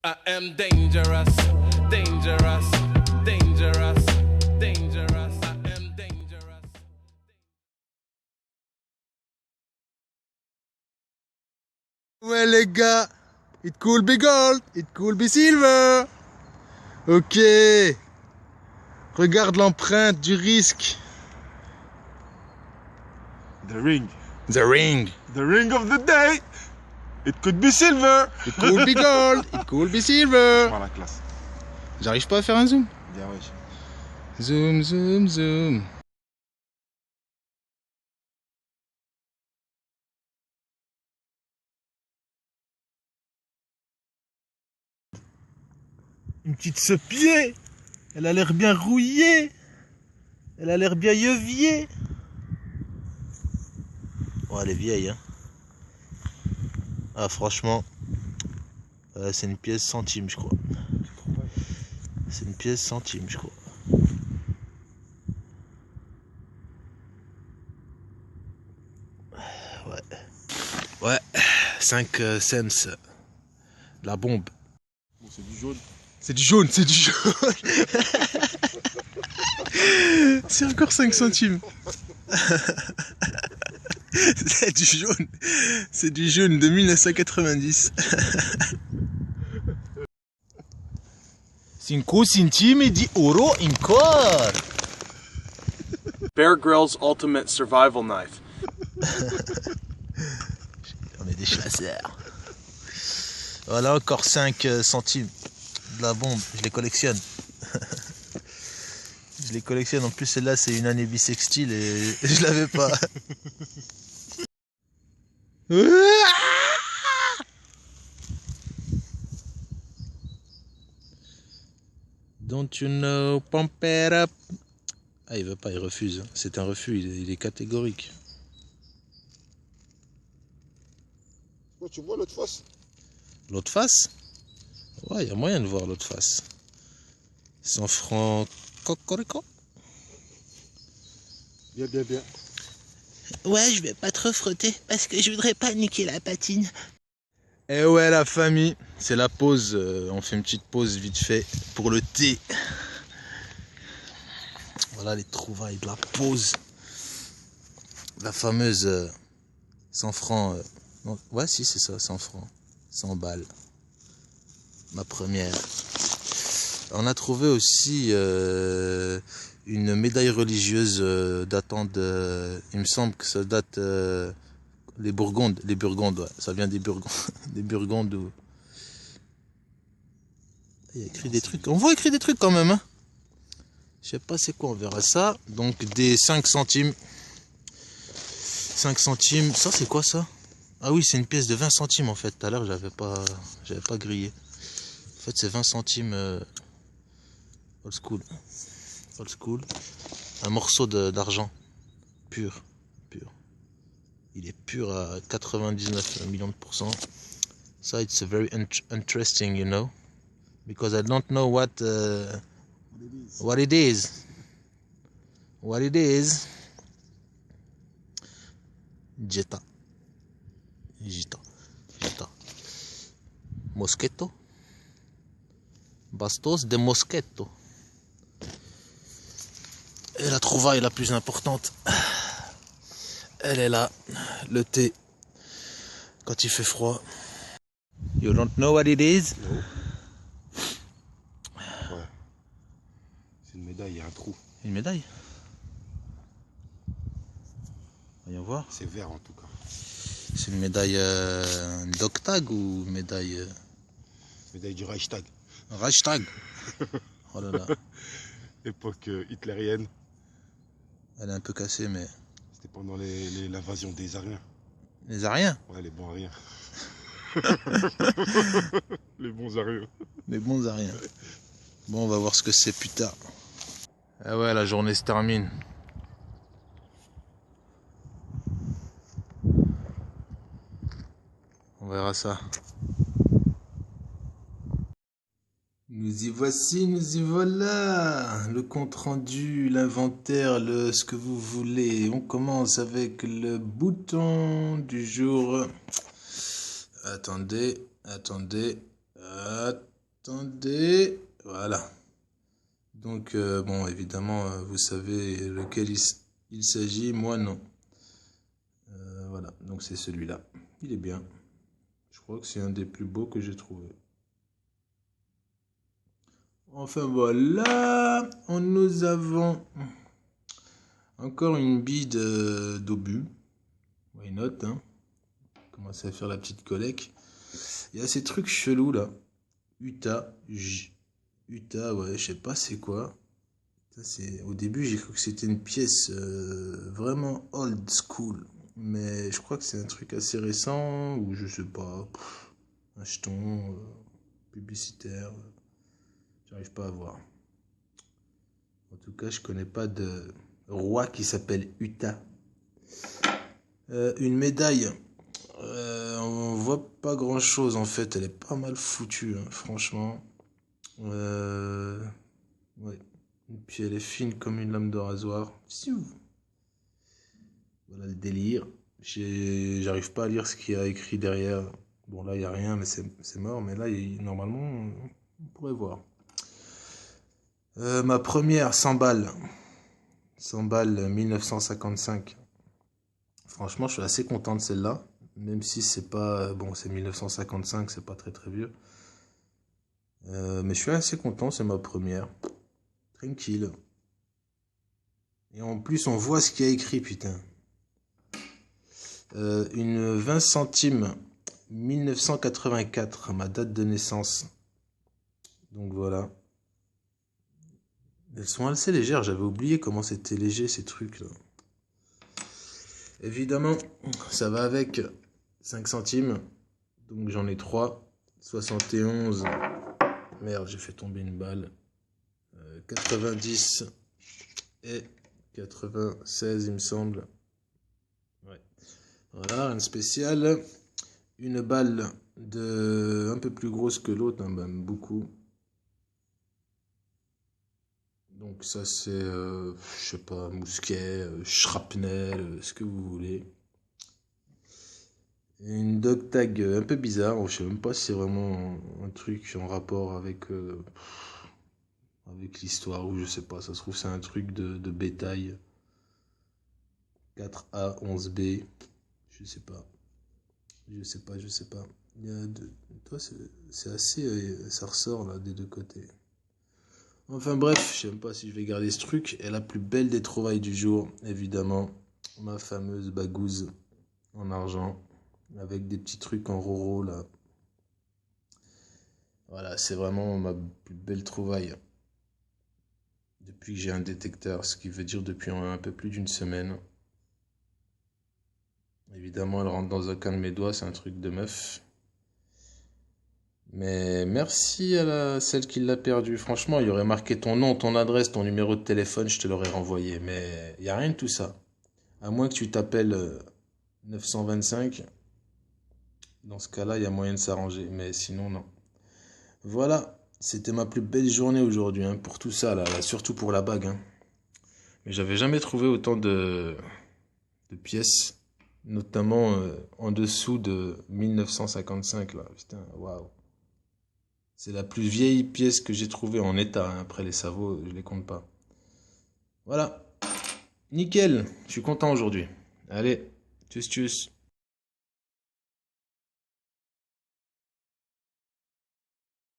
I am dangerous, dangerous, dangerous, dangerous. I am dangerous. Ouais les gars, it could be gold, it could be silver. Ok. Regarde l'empreinte du risque. The ring. The ring. The ring of the day. It could be silver. It could be gold, it could be silver. Par la classe. J'arrive pas à faire un zoom. Bien wesh. Zoom, zoom, zoom. Une petite se-pied. Elle a l'air bien rouillée. Elle a l'air bien yeuviée. Oh, elle est vieille, hein. Ah, franchement, c'est une pièce centime, je crois. C'est une pièce centime, je crois. Ouais. Ouais, 5 cents. La bombe. Bon, c'est du jaune. C'est du jaune, c'est du jaune. C'est encore 5 centimes. C'est du jaune. C'est du jaune de 1990. 5 centimes di oro encore. Bear Grylls Ultimate Survival Knife. On est des chasseurs. Voilà encore 5 centimes de la bombe. Je les collectionne. Je les collectionne. En plus, celle-là, c'est une année bissextile et je l'avais pas. Don't you know, pump it up. Ah, il veut pas, il refuse. C'est un refus, il est catégorique. Oh, tu vois l'autre face? L'autre face? Ouais, il y a moyen de voir l'autre face. 100 francs cocorico. Bien, bien, bien. Ouais, je vais pas trop frotter parce que je voudrais pas niquer la patine. Eh ouais la famille, c'est la pause, on fait une petite pause vite fait pour le thé. Voilà les trouvailles de la pause. La fameuse 100 francs. Non, ouais, si, c'est ça, 100 francs. 100 balles. Ma première. On a trouvé aussi une médaille religieuse datant de... Il me semble que ça date... les Burgondes, ouais. Ça vient des Burgondes. Des Burgondes où... Il y a écrit des trucs. On voit écrit des trucs quand même, hein. Je sais pas c'est quoi, on verra ça. Donc des 5 centimes. 5 centimes. Ça c'est quoi ça? Ah oui, c'est une pièce de 20 centimes en fait. Tout à l'heure j'avais pas grillé. En fait c'est 20 centimes old school. Old school. Un morceau d'argent. Pur. Pur. Il est pur à 99 millions de %. So it's very interesting, you know. Because I don't know what it is. Jetta. Moschetto. Bastos de Moschetto. Et la trouvaille la plus importante, elle est là. Le thé. Quand il fait froid. You don't know what it is? Non. Ouais. C'est une médaille, il y a un trou. Une médaille? Voyons voir. C'est vert en tout cas. C'est une médaille d'Octag ou médaille... Médaille du Reichstag. Reichstag. Oh là là. Époque hitlérienne. Elle est un peu cassée, mais... C'était pendant l'invasion des Ariens. Les Ariens? Ouais, les bons Ariens. Les bons Ariens. Les bons Ariens. Bon, on va voir ce que c'est plus tard. Ah ouais, la journée se termine. On verra ça. Nous y voici, nous y voilà. Le compte rendu, l'inventaire, ce que vous voulez. On commence avec le bouton du jour. Attendez. Attendez, voilà. Donc, bon, évidemment, vous savez lequel il s'agit, moi non. Voilà, donc c'est celui-là. Il est bien. Je crois que c'est un des plus beaux que j'ai trouvé. Enfin voilà, nous avons encore une bille d'obus. Why not, hein? Commencer à faire la petite collecte. Il y a ces trucs chelous là. Utah, ouais, je sais pas c'est quoi. Au début, j'ai cru que c'était une pièce vraiment old school. Mais je crois que c'est un truc assez récent, ou je sais pas, un jeton publicitaire. J'arrive pas à voir. En tout cas, je connais pas de roi qui s'appelle Utah. Une médaille. On voit pas grand chose en fait. Elle est pas mal foutue, hein, franchement. Ouais. Et puis elle est fine comme une lame de rasoir. Voilà le délire. J'arrive pas à lire ce qu'il y a écrit derrière. Bon là il n'y a rien, mais c'est mort. Mais là normalement on pourrait voir. Ma première 100 balles. 100 balles 1955. Franchement je suis assez content de celle-là. Même si c'est pas... Bon c'est 1955, c'est pas très très vieux. Mais je suis assez content, c'est ma première. Tranquille. Et en plus, on voit ce qu'il y a écrit, putain. Une 20 centimes 1984, ma date de naissance. Donc voilà. Elles sont assez légères, j'avais oublié comment c'était léger ces trucs là. Évidemment, ça va avec 5 centimes. Donc j'en ai 3. 71. Merde, j'ai fait tomber une balle. 90 et 96 il me semble. Ouais. Voilà, rien de spécial. Une balle un peu plus grosse que l'autre, hein, ben, beaucoup. Donc ça c'est, je sais pas, mousquet, shrapnel, ce que vous voulez. Une dog tag un peu bizarre, je sais même pas si c'est vraiment un truc en rapport avec l'histoire, ou je sais pas, ça se trouve c'est un truc de bétail. 4A, 11B, je sais pas. Il y a toi c'est assez, ça ressort là des deux côtés. Enfin bref, je sais même pas si je vais garder ce truc. Et la plus belle des trouvailles du jour, évidemment, ma fameuse bagouze en argent, avec des petits trucs en roro là. Voilà, c'est vraiment ma plus belle trouvaille. Depuis que j'ai un détecteur, ce qui veut dire depuis un peu plus d'une semaine. Évidemment, elle rentre dans aucun de mes doigts, c'est un truc de meuf. Mais merci à celle qui l'a perdu. Franchement, il y aurait marqué ton nom, ton adresse, ton numéro de téléphone, je te l'aurais renvoyé. Mais il n'y a rien de tout ça. À moins que tu t'appelles 925. Dans ce cas-là, il y a moyen de s'arranger. Mais sinon, non. Voilà, c'était ma plus belle journée aujourd'hui, hein, pour tout ça, là, surtout pour la bague. Hein. Mais j'avais jamais trouvé autant de pièces, notamment en dessous de 1955, là. Putain, waouh. C'est la plus vieille pièce que j'ai trouvée en état. Hein. Après les sabots, je les compte pas. Voilà. Nickel. Je suis content aujourd'hui. Allez. Tchuss, tchuss.